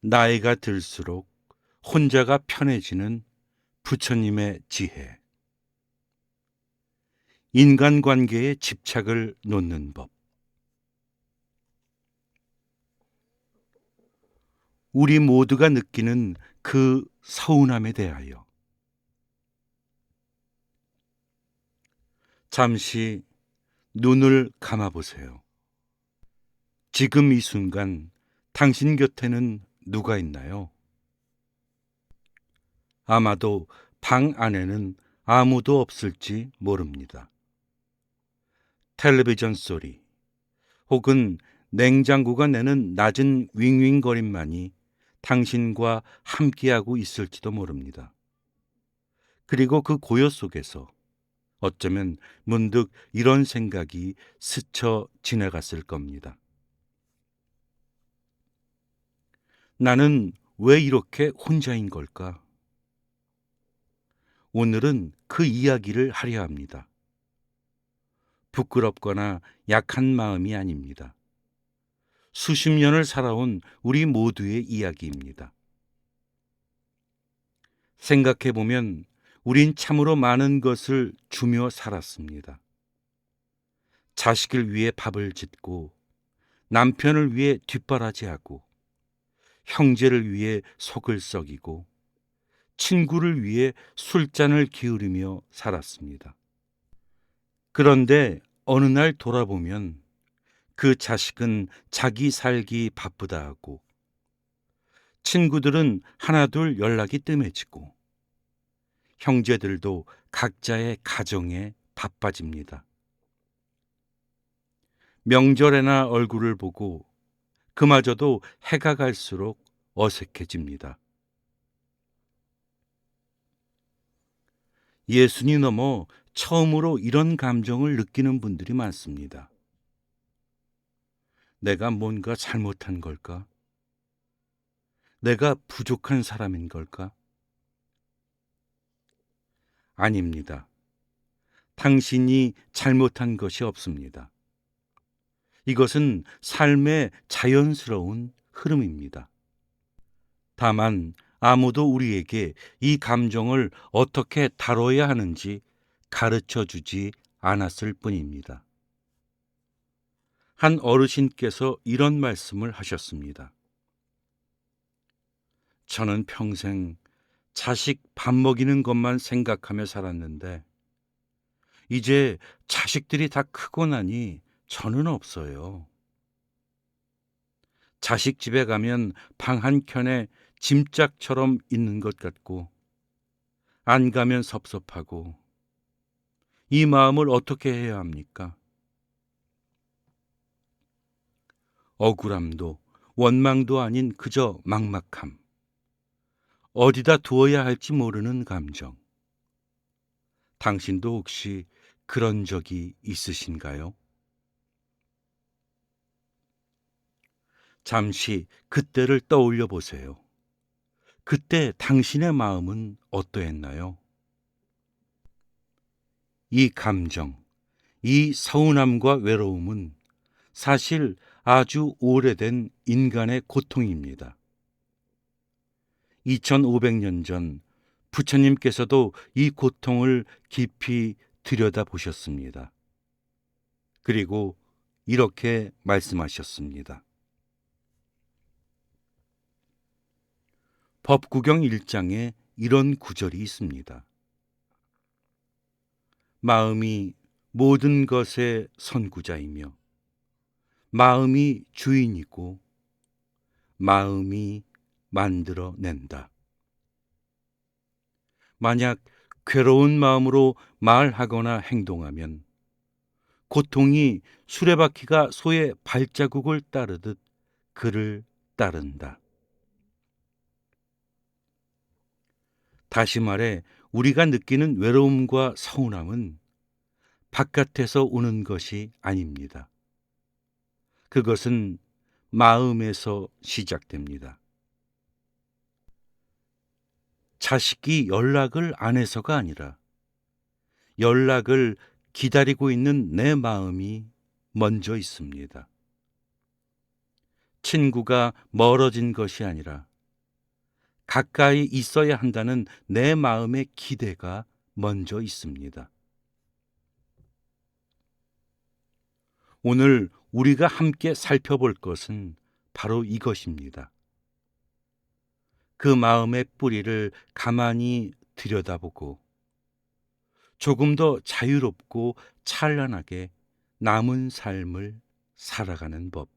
나이가 들수록 혼자가 편해지는 부처님의 지혜. 인간관계에 집착을 놓는 법. 우리 모두가 느끼는 그 서운함에 대하여 잠시 눈을 감아보세요. 지금 이 순간 당신 곁에는 누가 있나요? 아마도 방 안에는 아무도 없을지 모릅니다. 텔레비전 소리 혹은 냉장고가 내는 낮은 윙윙거림만이 당신과 함께하고 있을지도 모릅니다. 그리고 그 고요 속에서 어쩌면 문득 이런 생각이 스쳐 지나갔을 겁니다. 나는 왜 이렇게 혼자인 걸까? 오늘은 그 이야기를 하려 합니다. 부끄럽거나 약한 마음이 아닙니다. 수십 년을 살아온 우리 모두의 이야기입니다. 생각해보면 우린 참으로 많은 것을 주며 살았습니다. 자식을 위해 밥을 짓고, 남편을 위해 뒷바라지하고, 형제를 위해 속을 썩이고, 친구를 위해 술잔을 기울이며 살았습니다. 그런데 어느 날 돌아보면 그 자식은 자기 살기 바쁘다 하고, 친구들은 하나둘 연락이 뜸해지고, 형제들도 각자의 가정에 바빠집니다. 명절에나 얼굴을 보고 그마저도 해가 갈수록 어색해집니다. 예순이 넘어 처음으로 이런 감정을 느끼는 분들이 많습니다. 내가 뭔가 잘못한 걸까? 내가 부족한 사람인 걸까? 아닙니다. 당신이 잘못한 것이 없습니다. 이것은 삶의 자연스러운 흐름입니다. 다만 아무도 우리에게 이 감정을 어떻게 다뤄야 하는지 가르쳐 주지 않았을 뿐입니다. 한 어르신께서 이런 말씀을 하셨습니다. 저는 평생 자식 밥 먹이는 것만 생각하며 살았는데 이제 자식들이 다 크고 나니 저는 없어요. 자식 집에 가면 방 한켠에 짐짝처럼 있는 것 같고 안 가면 섭섭하고 이 마음을 어떻게 해야 합니까? 억울함도 원망도 아닌 그저 막막함. 어디다 두어야 할지 모르는 감정. 당신도 혹시 그런 적이 있으신가요? 잠시 그때를 떠올려 보세요. 그때 당신의 마음은 어떠했나요? 이 감정, 이 서운함과 외로움은 사실 아주 오래된 인간의 고통입니다. 2500년 전 부처님께서도 이 고통을 깊이 들여다보셨습니다. 그리고 이렇게 말씀하셨습니다. 법구경 1장에 이런 구절이 있습니다. 마음이 모든 것의 선구자이며 마음이 주인이고 마음이 만들어낸다. 만약 괴로운 마음으로 말하거나 행동하면 고통이 수레바퀴가 소의 발자국을 따르듯 그를 따른다. 다시 말해 우리가 느끼는 외로움과 서운함은 바깥에서 오는 것이 아닙니다. 그것은 마음에서 시작됩니다. 자식이 연락을 안 해서가 아니라 연락을 기다리고 있는 내 마음이 먼저 있습니다. 친구가 멀어진 것이 아니라 가까이 있어야 한다는 내 마음의 기대가 먼저 있습니다. 오늘 우리가 함께 살펴볼 것은 바로 이것입니다. 그 마음의 뿌리를 가만히 들여다보고 조금 더 자유롭고 찬란하게 남은 삶을 살아가는 법.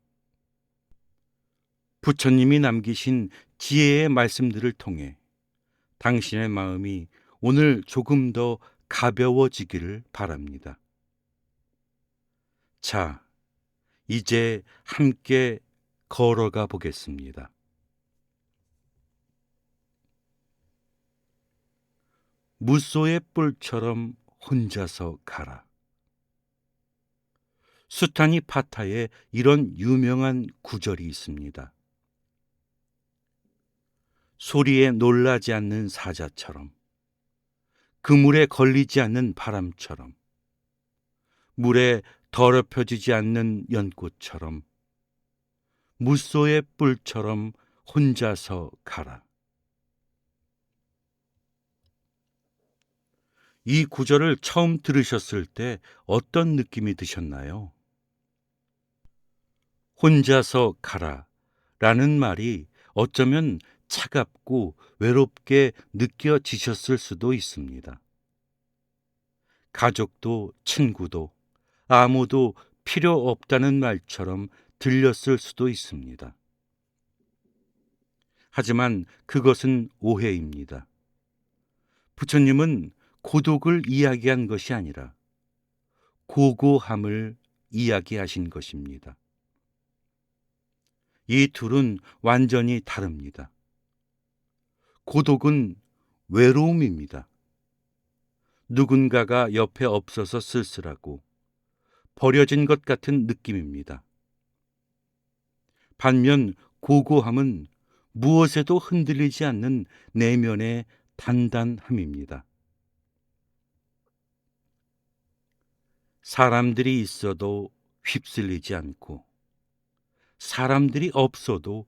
부처님이 남기신 지혜의 말씀들을 통해 당신의 마음이 오늘 조금 더 가벼워지기를 바랍니다. 자, 이제 함께 걸어가 보겠습니다. 무소의 뿔처럼 혼자서 가라. 수타니 파타에 이런 유명한 구절이 있습니다. 소리에 놀라지 않는 사자처럼, 그물에 걸리지 않는 바람처럼, 물에 더럽혀지지 않는 연꽃처럼, 무소의 뿔처럼 혼자서 가라. 이 구절을 처음 들으셨을 때 어떤 느낌이 드셨나요? 혼자서 가라 라는 말이 어쩌면 차갑고 외롭게 느껴지셨을 수도 있습니다. 가족도 친구도 아무도 필요 없다는 말처럼 들렸을 수도 있습니다. 하지만 그것은 오해입니다. 부처님은 고독을 이야기한 것이 아니라 고고함을 이야기하신 것입니다. 이 둘은 완전히 다릅니다. 고독은 외로움입니다. 누군가가 옆에 없어서 쓸쓸하고 버려진 것 같은 느낌입니다. 반면 고고함은 무엇에도 흔들리지 않는 내면의 단단함입니다. 사람들이 있어도 휩쓸리지 않고 사람들이 없어도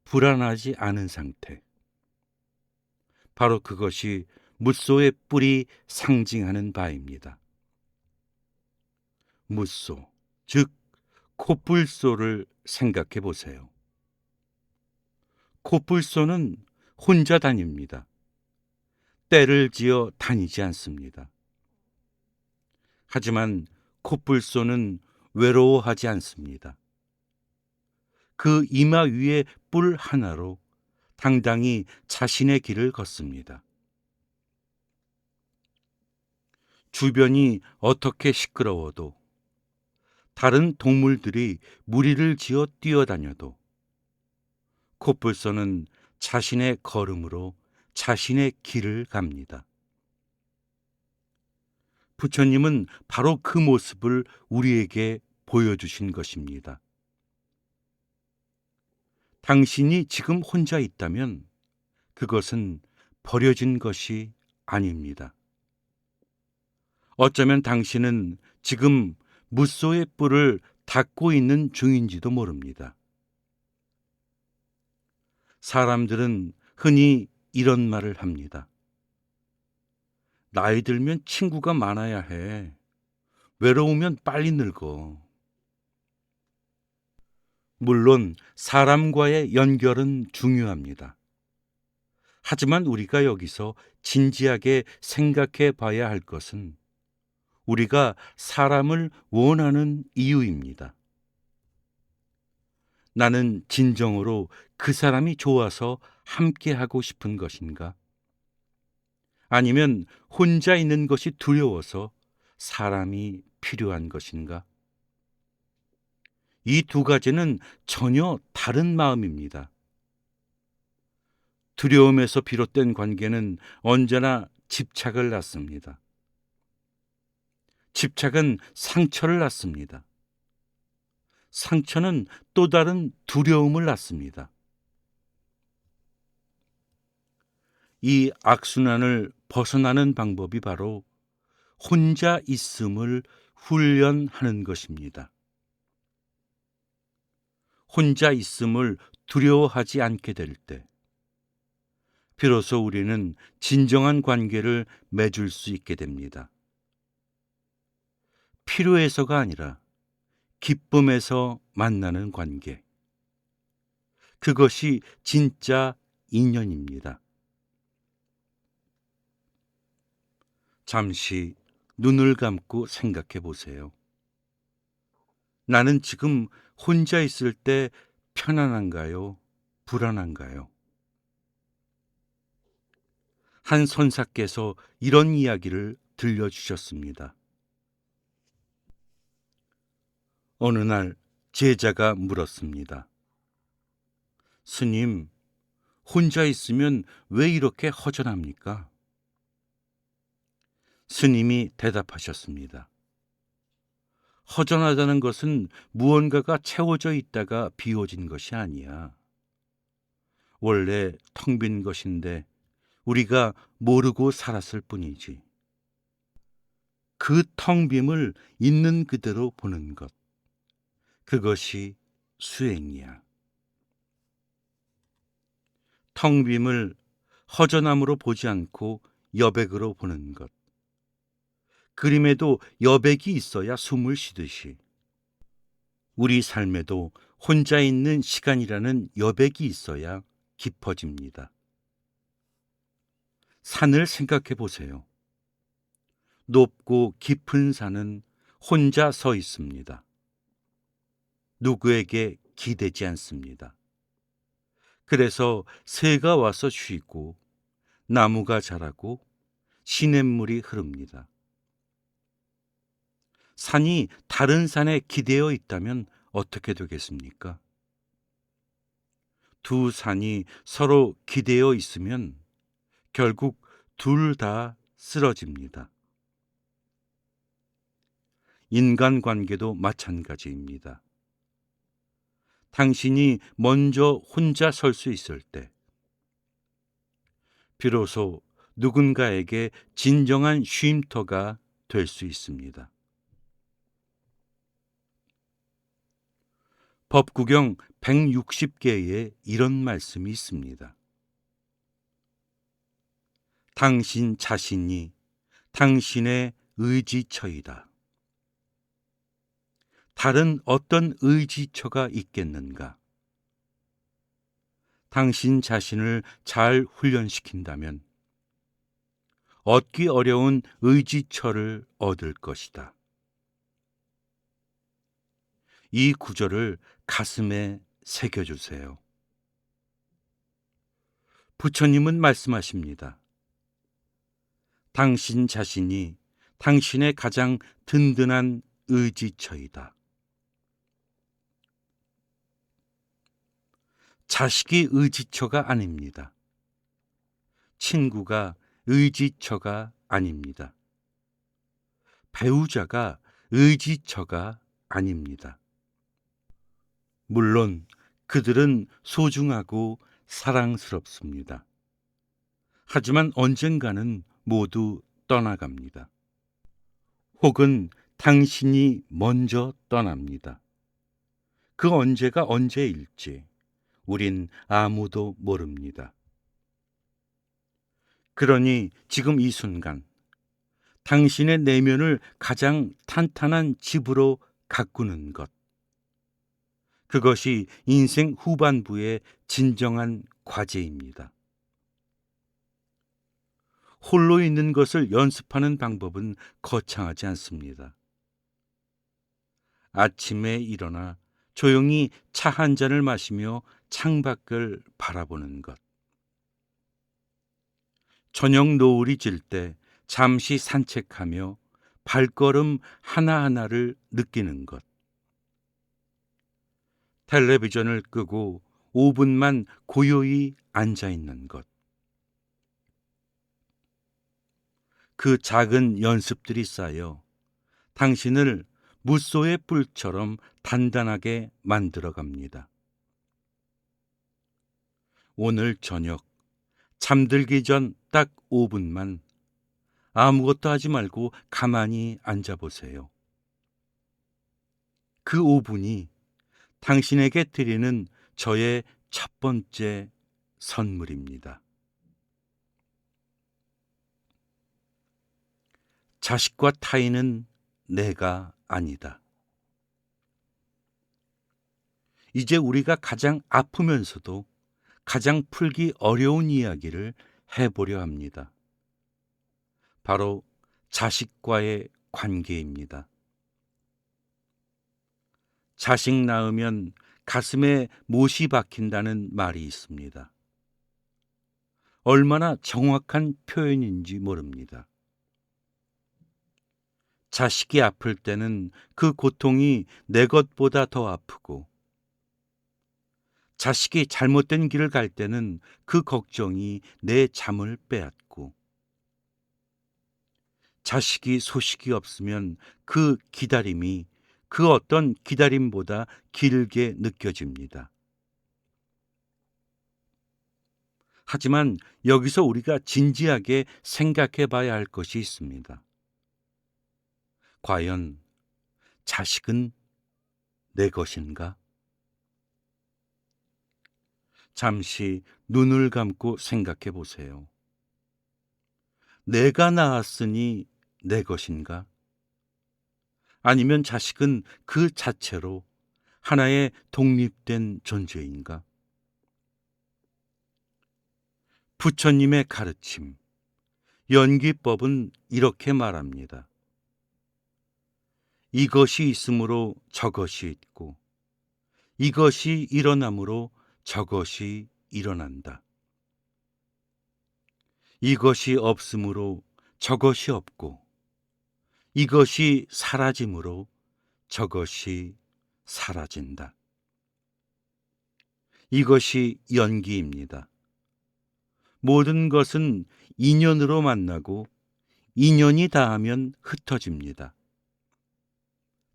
불안하지 않은 상태. 바로 그것이 무소의 뿔이 상징하는 바입니다. 무소, 즉 코뿔소를 생각해 보세요. 코뿔소는 혼자 다닙니다. 떼를 지어 다니지 않습니다. 하지만 코뿔소는 외로워하지 않습니다. 그 이마 위에 뿔 하나로 당당히 자신의 길을 걷습니다. 주변이 어떻게 시끄러워도 다른 동물들이 무리를 지어 뛰어다녀도 코뿔소는 자신의 걸음으로 자신의 길을 갑니다. 부처님은 바로 그 모습을 우리에게 보여주신 것입니다. 당신이 지금 혼자 있다면 그것은 버려진 것이 아닙니다. 어쩌면 당신은 지금 무소의 뿔을 닫고 있는 중인지도 모릅니다. 사람들은 흔히 이런 말을 합니다. 나이 들면 친구가 많아야 해. 외로우면 빨리 늙어. 물론 사람과의 연결은 중요합니다. 하지만 우리가 여기서 진지하게 생각해 봐야 할 것은 우리가 사람을 원하는 이유입니다. 나는 진정으로 그 사람이 좋아서 함께하고 싶은 것인가? 아니면 혼자 있는 것이 두려워서 사람이 필요한 것인가? 이 두 가지는 전혀 다른 마음입니다. 두려움에서 비롯된 관계는 언제나 집착을 낳습니다. 집착은 상처를 낳습니다. 상처는 또 다른 두려움을 낳습니다. 이 악순환을 벗어나는 방법이 바로 혼자 있음을 훈련하는 것입니다. 혼자 있음을 두려워하지 않게 될 때, 비로소 우리는 진정한 관계를 맺을 수 있게 됩니다. 필요해서가 아니라 기쁨에서 만나는 관계. 그것이 진짜 인연입니다. 잠시 눈을 감고 생각해 보세요. 나는 지금 혼자 있을 때 편안한가요? 불안한가요? 한 선사께서 이런 이야기를 들려주셨습니다. 어느 날 제자가 물었습니다. 스님, 혼자 있으면 왜 이렇게 허전합니까? 스님이 대답하셨습니다. 허전하다는 것은 무언가가 채워져 있다가 비워진 것이 아니야. 원래 텅 빈 것인데 우리가 모르고 살았을 뿐이지. 그 텅 빔을 있는 그대로 보는 것. 그것이 수행이야. 텅 빔을 허전함으로 보지 않고 여백으로 보는 것. 그림에도 여백이 있어야 숨을 쉬듯이 우리 삶에도 혼자 있는 시간이라는 여백이 있어야 깊어집니다. 산을 생각해 보세요. 높고 깊은 산은 혼자 서 있습니다. 누구에게 기대지 않습니다. 그래서 새가 와서 쉬고 나무가 자라고 시냇물이 흐릅니다. 산이 다른 산에 기대어 있다면 어떻게 되겠습니까? 두 산이 서로 기대어 있으면 결국 둘 다 쓰러집니다. 인간관계도 마찬가지입니다. 당신이 먼저 혼자 설 수 있을 때 비로소 누군가에게 진정한 쉼터가 될 수 있습니다. 법구경 160개에 이런 말씀이 있습니다. 당신 자신이 당신의 의지처이다. 다른 어떤 의지처가 있겠는가? 당신 자신을 잘 훈련시킨다면 얻기 어려운 의지처를 얻을 것이다. 이 구절을 가슴에 새겨주세요. 부처님은 말씀하십니다. 당신 자신이 당신의 가장 든든한 의지처이다. 자식이 의지처가 아닙니다. 친구가 의지처가 아닙니다. 배우자가 의지처가 아닙니다. 물론 그들은 소중하고 사랑스럽습니다. 하지만 언젠가는 모두 떠나갑니다. 혹은 당신이 먼저 떠납니다. 그 언제가 언제일지 우린 아무도 모릅니다. 그러니 지금 이 순간 당신의 내면을 가장 탄탄한 집으로 가꾸는 것. 그것이 인생 후반부의 진정한 과제입니다. 홀로 있는 것을 연습하는 방법은 거창하지 않습니다. 아침에 일어나 조용히 차 한 잔을 마시며 창밖을 바라보는 것. 저녁 노을이 질 때 잠시 산책하며 발걸음 하나하나를 느끼는 것. 텔레비전을 끄고 5분만 고요히 앉아 있는 것. 그 작은 연습들이 쌓여 당신을 무소의 뿔처럼 단단하게 만들어 갑니다. 오늘 저녁 잠들기 전 딱 5분만 아무것도 하지 말고 가만히 앉아 보세요. 그 5분이 당신에게 드리는 저의 첫 번째 선물입니다. 자식과 타인은 내가 아니다. 이제 우리가 가장 아프면서도 가장 풀기 어려운 이야기를 해보려 합니다. 바로 자식과의 관계입니다. 자식 낳으면 가슴에 못이 박힌다는 말이 있습니다. 얼마나 정확한 표현인지 모릅니다. 자식이 아플 때는 그 고통이 내 것보다 더 아프고, 자식이 잘못된 길을 갈 때는 그 걱정이 내 잠을 빼앗고, 자식이 소식이 없으면 그 기다림이 그 어떤 기다림보다 길게 느껴집니다. 하지만 여기서 우리가 진지하게 생각해 봐야 할 것이 있습니다. 과연 자식은 내 것인가? 잠시 눈을 감고 생각해 보세요. 내가 낳았으니 내 것인가? 아니면 자식은 그 자체로 하나의 독립된 존재인가? 부처님의 가르침, 연기법은 이렇게 말합니다. 이것이 있으므로 저것이 있고, 이것이 일어나므로 저것이 일어난다. 이것이 없으므로 저것이 없고, 이것이 사라짐으로 저것이 사라진다. 이것이 연기입니다. 모든 것은 인연으로 만나고 인연이 닿으면 흩어집니다.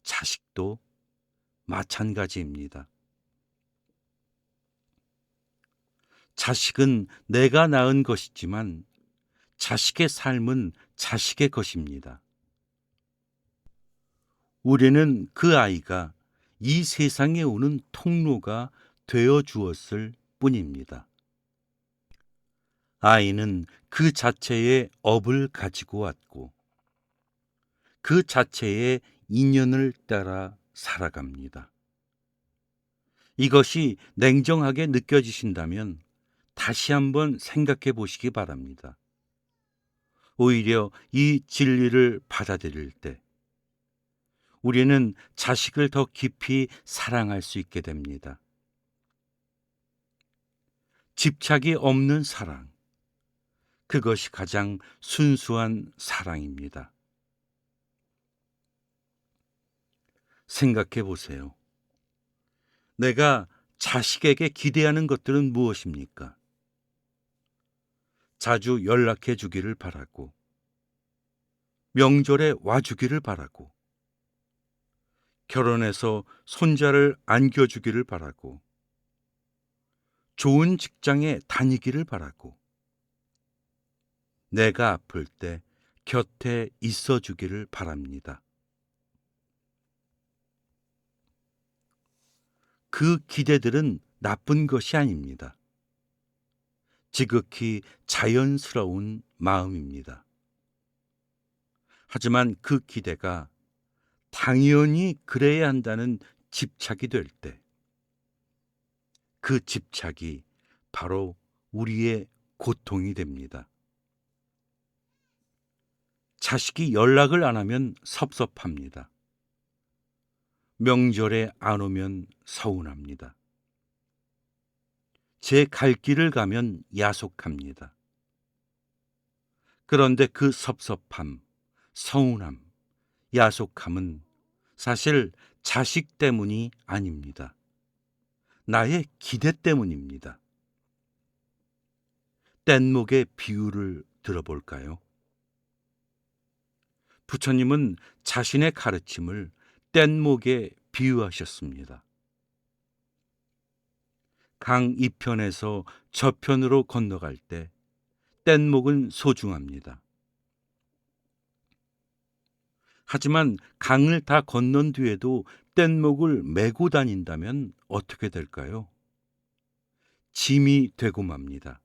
자식도 마찬가지입니다. 자식은 내가 낳은 것이지만 자식의 삶은 자식의 것입니다. 우리는 그 아이가 이 세상에 오는 통로가 되어 주었을 뿐입니다. 아이는 그 자체의 업을 가지고 왔고 그 자체의 인연을 따라 살아갑니다. 이것이 냉정하게 느껴지신다면 다시 한번 생각해 보시기 바랍니다. 오히려 이 진리를 받아들일 때 우리는 자식을 더 깊이 사랑할 수 있게 됩니다. 집착이 없는 사랑, 그것이 가장 순수한 사랑입니다. 생각해 보세요. 내가 자식에게 기대하는 것들은 무엇입니까? 자주 연락해 주기를 바라고, 명절에 와주기를 바라고, 결혼해서 손자를 안겨주기를 바라고, 좋은 직장에 다니기를 바라고, 내가 아플 때 곁에 있어 주기를 바랍니다. 그 기대들은 나쁜 것이 아닙니다. 지극히 자연스러운 마음입니다. 하지만 그 기대가 당연히 그래야 한다는 집착이 될 때, 그 집착이 바로 우리의 고통이 됩니다. 자식이 연락을 안 하면 섭섭합니다. 명절에 안 오면 서운합니다. 제 갈 길을 가면 야속합니다. 그런데 그 섭섭함, 서운함, 야속함은 사실 자식 때문이 아닙니다. 나의 기대 때문입니다. 뗏목의 비유를 들어볼까요? 부처님은 자신의 가르침을 뗏목에 비유하셨습니다. 강 이편에서 저편으로 건너갈 때 뗏목은 소중합니다. 하지만 강을 다 건넌 뒤에도 뗏목을 메고 다닌다면 어떻게 될까요? 짐이 되고 맙니다.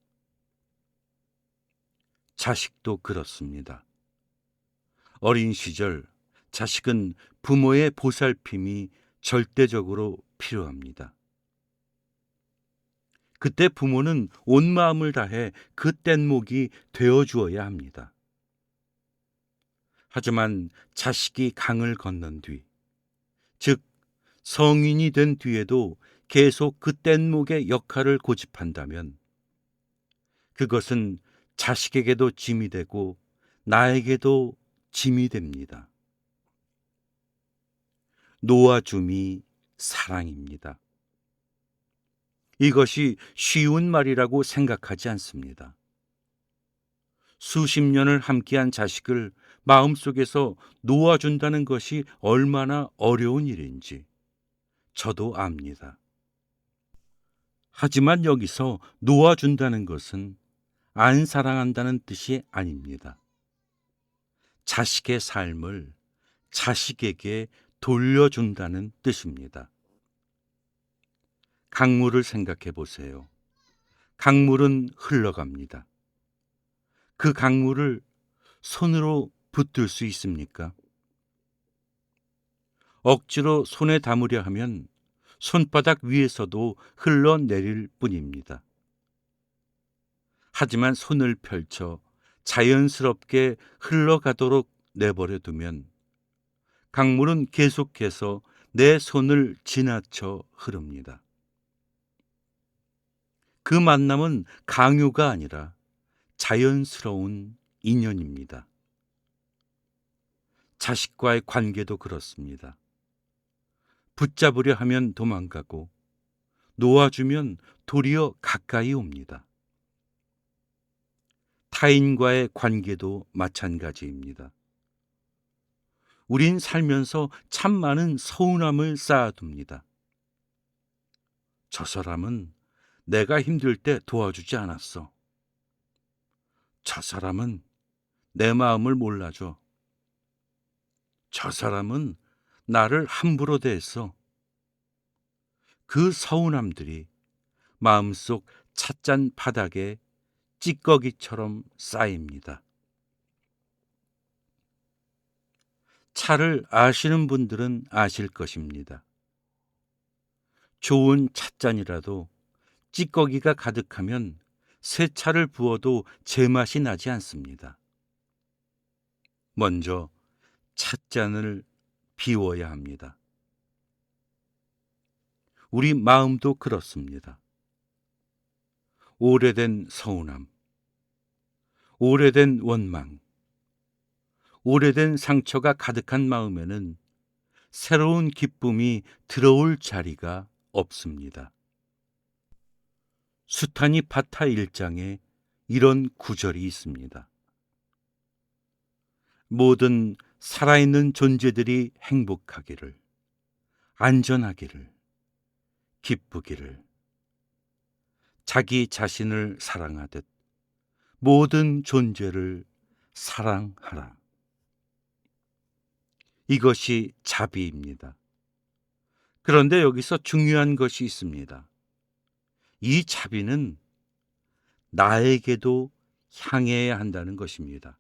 자식도 그렇습니다. 어린 시절 자식은 부모의 보살핌이 절대적으로 필요합니다. 그때 부모는 온 마음을 다해 그 뗏목이 되어 주어야 합니다. 하지만 자식이 강을 건넌 뒤, 즉 성인이 된 뒤에도 계속 그 뗏목의 역할을 고집한다면 그것은 자식에게도 짐이 되고 나에게도 짐이 됩니다. 놓아줌이 사랑입니다. 이것이 쉬운 말이라고 생각하지 않습니다. 수십 년을 함께한 자식을 마음속에서 놓아준다는 것이 얼마나 어려운 일인지 저도 압니다. 하지만 여기서 놓아준다는 것은 안 사랑한다는 뜻이 아닙니다. 자식의 삶을 자식에게 돌려준다는 뜻입니다. 강물을 생각해 보세요. 강물은 흘러갑니다. 그 강물을 손으로 붙들 수 있습니까? 억지로 손에 담으려 하면 손바닥 위에서도 흘러내릴 뿐입니다. 하지만 손을 펼쳐 자연스럽게 흘러가도록 내버려 두면 강물은 계속해서 내 손을 지나쳐 흐릅니다. 그 만남은 강요가 아니라 자연스러운 인연입니다. 자식과의 관계도 그렇습니다. 붙잡으려 하면 도망가고 놓아주면 도리어 가까이 옵니다. 타인과의 관계도 마찬가지입니다. 우린 살면서 참 많은 서운함을 쌓아둡니다. 저 사람은 내가 힘들 때 도와주지 않았어. 저 사람은 내 마음을 몰라줘. 저 사람은 나를 함부로 대했어. 그 서운함들이 마음속 찻잔 바닥에 찌꺼기처럼 쌓입니다. 차를 아시는 분들은 아실 것입니다. 좋은 찻잔이라도 찌꺼기가 가득하면 새 차를 부어도 제맛이 나지 않습니다. 먼저 찻잔을 비워야 합니다. 우리 마음도 그렇습니다. 오래된 서운함, 오래된 원망, 오래된 상처가 가득한 마음에는 새로운 기쁨이 들어올 자리가 없습니다. 수타니 파타 1장에 이런 구절이 있습니다. 모든 살아있는 존재들이 행복하기를, 안전하기를, 기쁘기를, 자기 자신을 사랑하듯 모든 존재를 사랑하라. 이것이 자비입니다. 그런데 여기서 중요한 것이 있습니다. 이 자비는 나에게도 향해야 한다는 것입니다.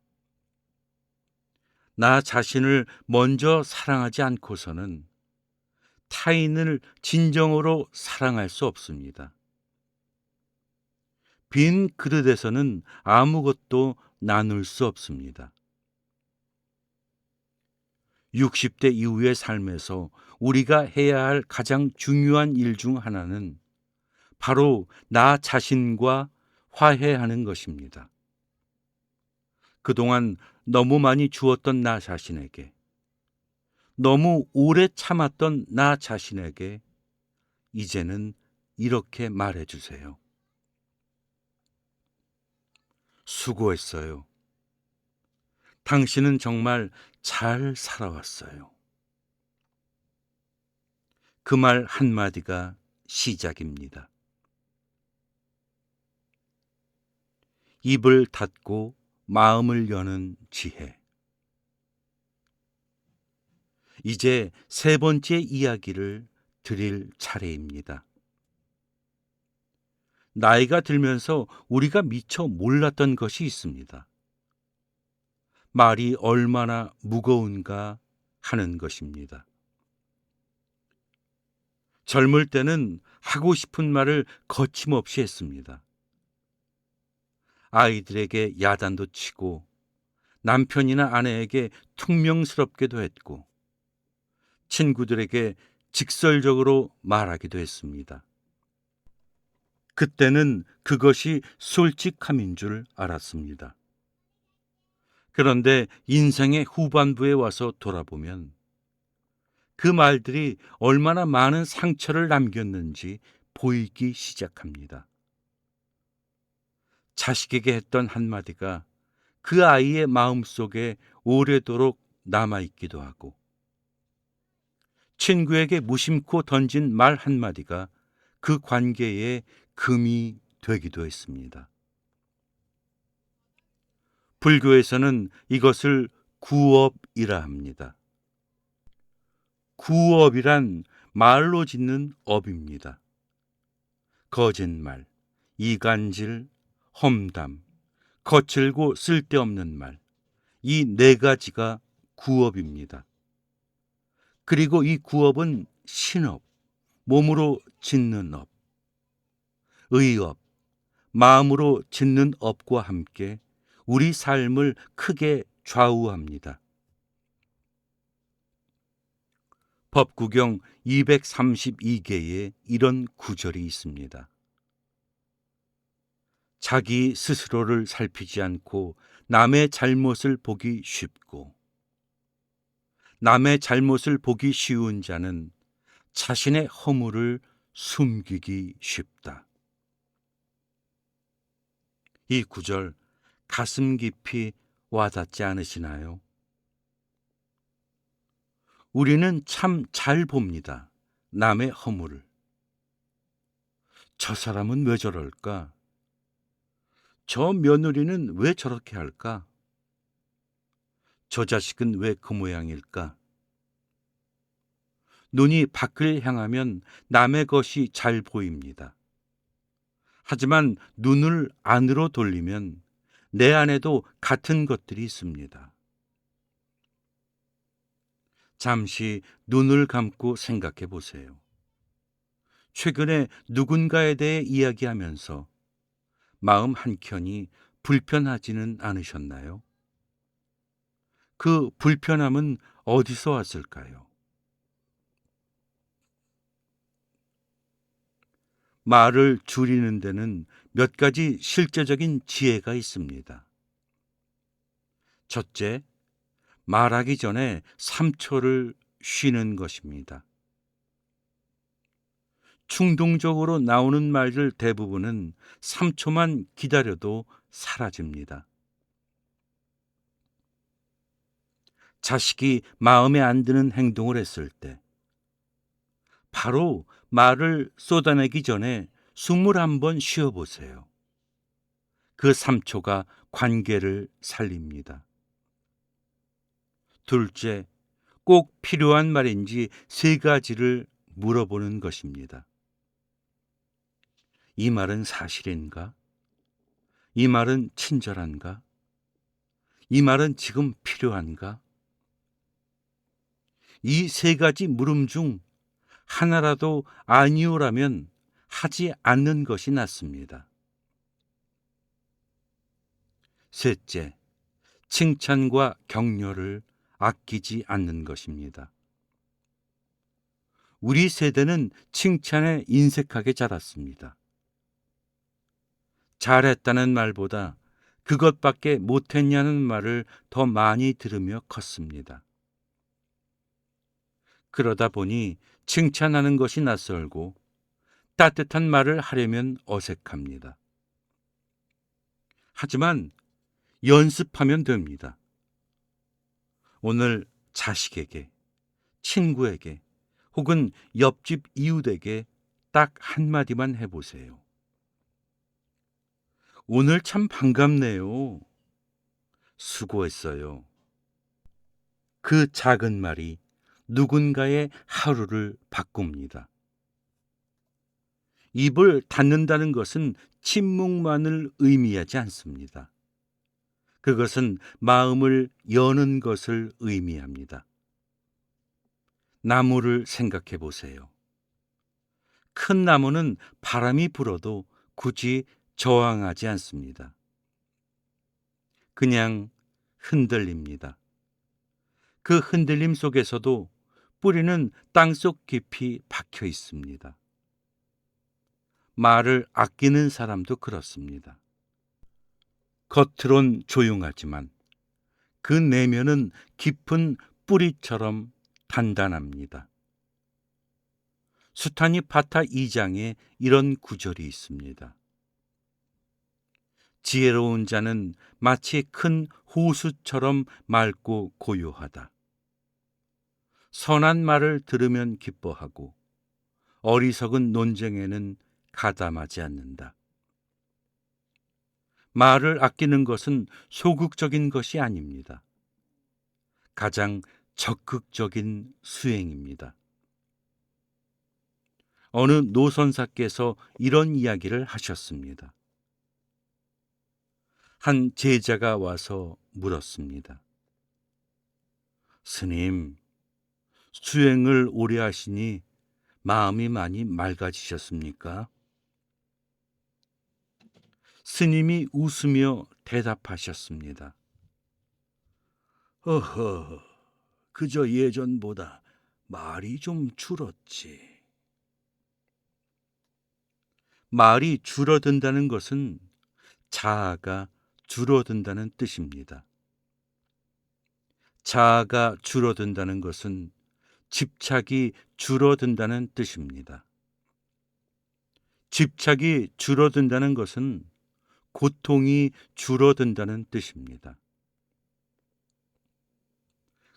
나 자신을 먼저 사랑하지 않고서는 타인을 진정으로 사랑할 수 없습니다. 빈 그릇에서는 아무것도 나눌 수 없습니다. 60대 이후의 삶에서 우리가 해야 할 가장 중요한 일 중 하나는 바로 나 자신과 화해하는 것입니다. 그동안 너무 많이 주었던 나 자신에게, 너무 오래 참았던 나 자신에게 이제는 이렇게 말해 주세요. 수고했어요. 당신은 정말 잘 살아왔어요. 그 말 한마디가 시작입니다. 입을 닫고 마음을 여는 지혜. 이제 세 번째 이야기를 드릴 차례입니다. 나이가 들면서 우리가 미처 몰랐던 것이 있습니다. 말이 얼마나 무거운가 하는 것입니다. 젊을 때는 하고 싶은 말을 거침없이 했습니다. 아이들에게 야단도 치고 남편이나 아내에게 퉁명스럽게도 했고 친구들에게 직설적으로 말하기도 했습니다. 그때는 그것이 솔직함인 줄 알았습니다. 그런데 인생의 후반부에 와서 돌아보면 그 말들이 얼마나 많은 상처를 남겼는지 보이기 시작합니다. 자식에게 했던 한마디가 그 아이의 마음속에 오래도록 남아있기도 하고, 친구에게 무심코 던진 말 한마디가 그 관계에 금이 되기도 했습니다. 불교에서는 이것을 구업이라 합니다. 구업이란 말로 짓는 업입니다. 거짓말, 이간질, 험담, 거칠고 쓸데없는 말, 이 네 가지가 구업입니다. 그리고 이 구업은 신업, 몸으로 짓는 업, 의업, 마음으로 짓는 업과 함께 우리 삶을 크게 좌우합니다. 법구경 232개에 이런 구절이 있습니다. 자기 스스로를 살피지 않고 남의 잘못을 보기 쉽고, 남의 잘못을 보기 쉬운 자는 자신의 허물을 숨기기 쉽다. 이 구절 가슴 깊이 와닿지 않으시나요? 우리는 참 잘 봅니다. 남의 허물을. 저 사람은 왜 저럴까? 저 며느리는 왜 저렇게 할까? 저 자식은 왜 그 모양일까? 눈이 밖을 향하면 남의 것이 잘 보입니다. 하지만 눈을 안으로 돌리면 내 안에도 같은 것들이 있습니다. 잠시 눈을 감고 생각해 보세요. 최근에 누군가에 대해 이야기하면서 마음 한켠이 불편하지는 않으셨나요? 그 불편함은 어디서 왔을까요? 말을 줄이는 데는 몇 가지 실제적인 지혜가 있습니다. 첫째, 말하기 전에 3초를 쉬는 것입니다. 충동적으로 나오는 말들 대부분은 3초만 기다려도 사라집니다. 자식이 마음에 안 드는 행동을 했을 때 바로 말을 쏟아내기 전에 숨을 한번 쉬어보세요. 그 3초가 관계를 살립니다. 둘째, 꼭 필요한 말인지 3가지를 물어보는 것입니다. 이 말은 사실인가? 이 말은 친절한가? 이 말은 지금 필요한가? 이 3가지 물음 중 하나라도 아니오라면 하지 않는 것이 낫습니다. 셋째, 칭찬과 격려를 아끼지 않는 것입니다. 우리 세대는 칭찬에 인색하게 자랐습니다. 잘했다는 말보다 그것밖에 못했냐는 말을 더 많이 들으며 컸습니다. 그러다 보니 칭찬하는 것이 낯설고 따뜻한 말을 하려면 어색합니다. 하지만 연습하면 됩니다. 오늘 자식에게, 친구에게, 혹은 옆집 이웃에게 딱 한마디만 해보세요. 오늘 참 반갑네요. 수고했어요. 그 작은 말이 누군가의 하루를 바꿉니다. 입을 닫는다는 것은 침묵만을 의미하지 않습니다. 그것은 마음을 여는 것을 의미합니다. 나무를 생각해 보세요. 큰 나무는 바람이 불어도 굳이 저항하지 않습니다. 그냥 흔들립니다. 그 흔들림 속에서도 뿌리는 땅속 깊이 박혀 있습니다. 말을 아끼는 사람도 그렇습니다. 겉으론 조용하지만 그 내면은 깊은 뿌리처럼 단단합니다. 수타니 파타 2장에 이런 구절이 있습니다. 지혜로운 자는 마치 큰 호수처럼 맑고 고요하다. 선한 말을 들으면 기뻐하고 어리석은 논쟁에는 가담하지 않는다. 말을 아끼는 것은 소극적인 것이 아닙니다. 가장 적극적인 수행입니다. 어느 노선사께서 이런 이야기를 하셨습니다. 한 제자가 와서 물었습니다. 스님, 수행을 오래 하시니 마음이 많이 맑아지셨습니까? 스님이 웃으며 대답하셨습니다. 어허, 그저 예전보다 말이 좀 줄었지. 말이 줄어든다는 것은 자아가 줄어든다는 뜻입니다. 자아가 줄어든다는 것은 집착이 줄어든다는 뜻입니다. 집착이 줄어든다는 것은 고통이 줄어든다는 뜻입니다.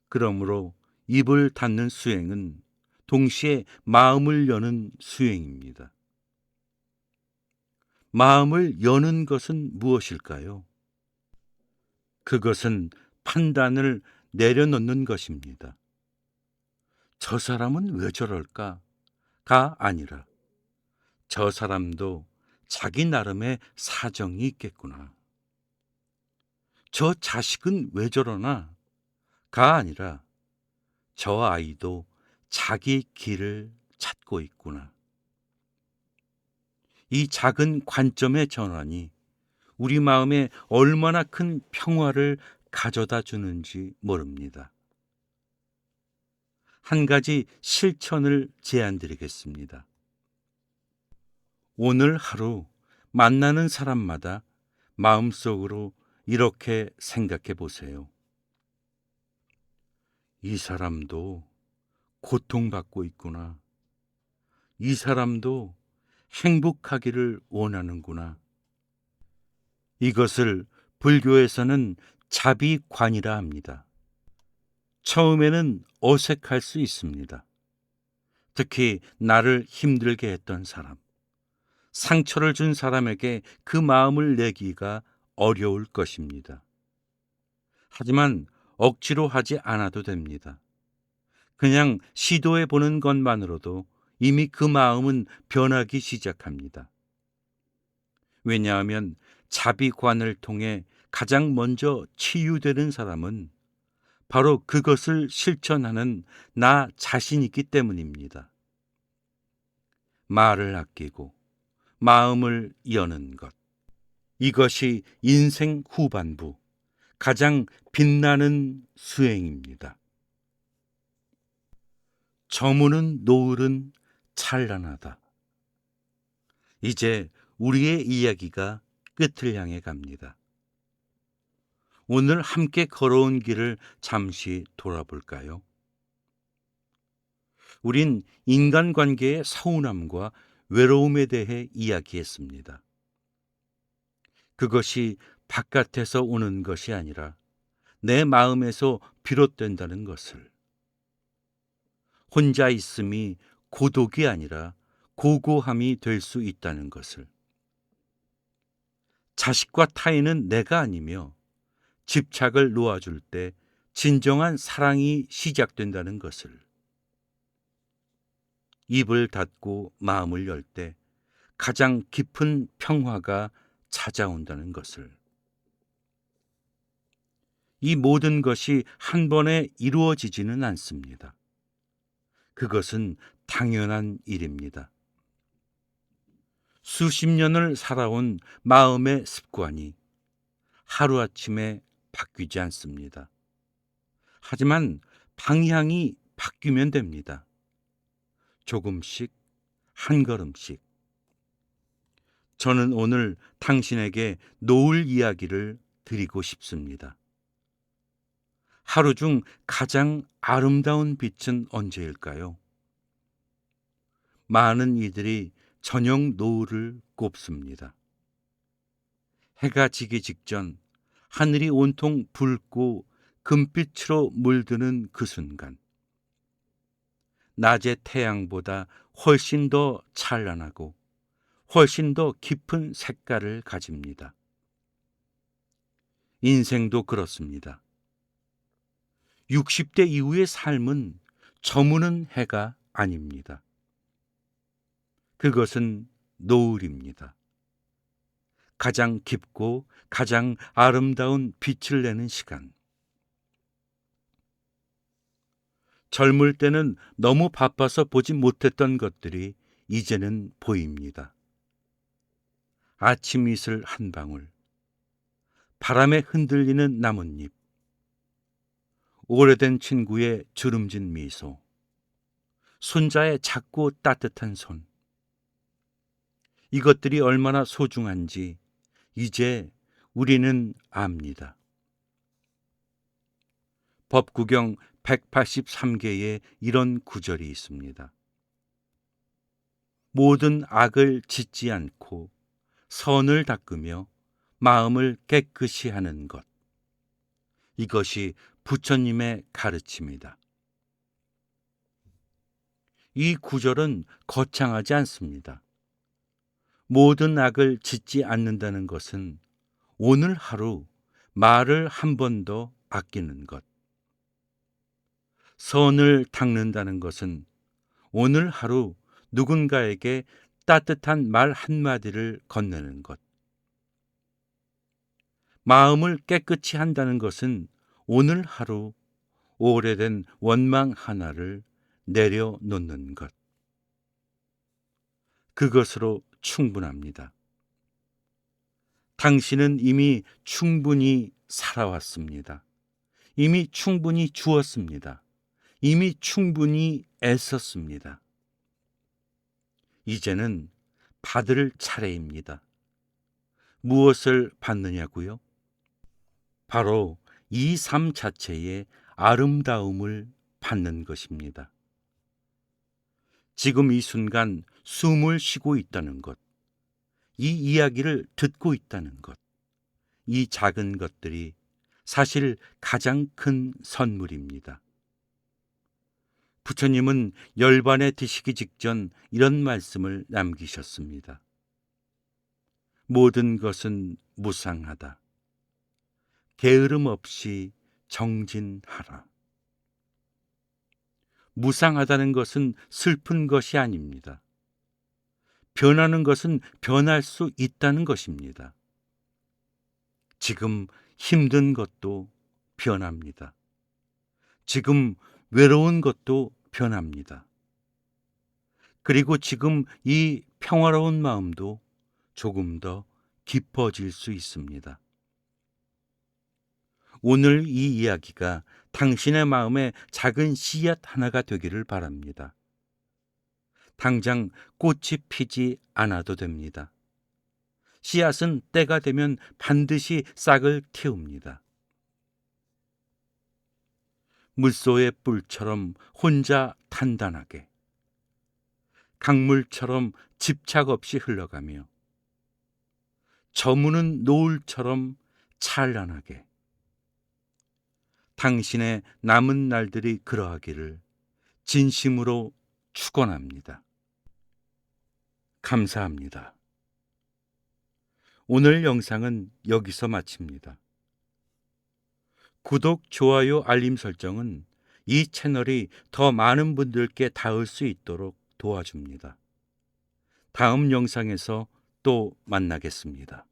그러므로 입을 닫는 수행은 동시에 마음을 여는 수행입니다. 마음을 여는 것은 무엇일까요? 그것은 판단을 내려놓는 것입니다. 저 사람은 왜 저럴까가 아니라 저 사람도 자기 나름의 사정이 있겠구나. 저 자식은 왜 저러나가 아니라 저 아이도 자기 길을 찾고 있구나. 이 작은 관점의 전환이 우리 마음에 얼마나 큰 평화를 가져다 주는지 모릅니다. 한 가지 실천을 제안드리겠습니다. 오늘 하루 만나는 사람마다 마음속으로 이렇게 생각해 보세요. 이 사람도 고통받고 있구나. 이 사람도 행복하기를 원하는구나. 이것을 불교에서는 자비관이라 합니다. 처음에는 어색할 수 있습니다. 특히 나를 힘들게 했던 사람, 상처를 준 사람에게 그 마음을 내기가 어려울 것입니다. 하지만 억지로 하지 않아도 됩니다. 그냥 시도해 보는 것만으로도 이미 그 마음은 변하기 시작합니다. 왜냐하면 자비관을 통해 가장 먼저 치유되는 사람은 바로 그것을 실천하는 나 자신이기 때문입니다. 말을 아끼고 마음을 여는 것. 이것이 인생 후반부 가장 빛나는 수행입니다. 저무는 노을은 찬란하다. 이제 우리의 이야기가 끝을 향해 갑니다. 오늘 함께 걸어온 길을 잠시 돌아볼까요? 우린 인간관계의 서운함과 외로움에 대해 이야기했습니다. 그것이 바깥에서 오는 것이 아니라 내 마음에서 비롯된다는 것을. 혼자 있음이 고독이 아니라 고고함이 될 수 있다는 것을. 자식과 타인은 내가 아니며 집착을 놓아줄 때 진정한 사랑이 시작된다는 것을. 입을 닫고 마음을 열 때 가장 깊은 평화가 찾아온다는 것을. 이 모든 것이 한 번에 이루어지지는 않습니다. 그것은 당연한 일입니다. 수십 년을 살아온 마음의 습관이 하루아침에 바뀌지 않습니다. 하지만 방향이 바뀌면 됩니다. 조금씩, 한 걸음씩. 저는 오늘 당신에게 노을 이야기를 드리고 싶습니다. 하루 중 가장 아름다운 빛은 언제일까요? 많은 이들이 저녁 노을을 꼽습니다. 해가 지기 직전 하늘이 온통 붉고 금빛으로 물드는 그 순간, 낮의 태양보다 훨씬 더 찬란하고 훨씬 더 깊은 색깔을 가집니다. 인생도 그렇습니다. 60대 이후의 삶은 저무는 해가 아닙니다. 그것은 노을입니다. 가장 깊고 가장 아름다운 빛을 내는 시간. 젊을 때는 너무 바빠서 보지 못했던 것들이 이제는 보입니다. 아침 이슬 한 방울, 바람에 흔들리는 나뭇잎, 오래된 친구의 주름진 미소, 손자의 작고 따뜻한 손. 이것들이 얼마나 소중한지 이제 우리는 압니다. 법구경 183개에 이런 구절이 있습니다. 모든 악을 짓지 않고 선을 닦으며 마음을 깨끗이 하는 것. 이것이 부처님의 가르침이다. 이 구절은 거창하지 않습니다. 모든 악을 짓지 않는다는 것은 오늘 하루 말을 한 번 더 아끼는 것. 선을 닦는다는 것은 오늘 하루 누군가에게 따뜻한 말 한마디를 건네는 것. 마음을 깨끗이 한다는 것은 오늘 하루 오래된 원망 하나를 내려놓는 것. 그것으로 충분합니다. 당신은 이미 충분히 살아왔습니다. 이미 충분히 주었습니다. 이미 충분히 애썼습니다. 이제는 받을 차례입니다. 무엇을 받느냐고요? 바로 이 삶 자체의 아름다움을 받는 것입니다. 지금 이 순간 숨을 쉬고 있다는 것, 이 이야기를 듣고 있다는 것, 이 작은 것들이 사실 가장 큰 선물입니다. 부처님은 열반에 드시기 직전 이런 말씀을 남기셨습니다. 모든 것은 무상하다. 게으름 없이 정진하라. 무상하다는 것은 슬픈 것이 아닙니다. 변하는 것은 변할 수 있다는 것입니다. 지금 힘든 것도 변합니다. 지금 외로운 것도 변합니다. 그리고 지금 이 평화로운 마음도 조금 더 깊어질 수 있습니다. 오늘 이 이야기가 당신의 마음에 작은 씨앗 하나가 되기를 바랍니다. 당장 꽃이 피지 않아도 됩니다. 씨앗은 때가 되면 반드시 싹을 틔웁니다. 물소의 뿔처럼 혼자 단단하게, 강물처럼 집착 없이 흘러가며 저무는 노을처럼 찬란하게 당신의 남은 날들이 그러하기를 진심으로 축원합니다. 감사합니다. 오늘 영상은 여기서 마칩니다. 구독, 좋아요, 알림 설정은 이 채널이 더 많은 분들께 닿을 수 있도록 도와줍니다. 다음 영상에서 또 만나겠습니다.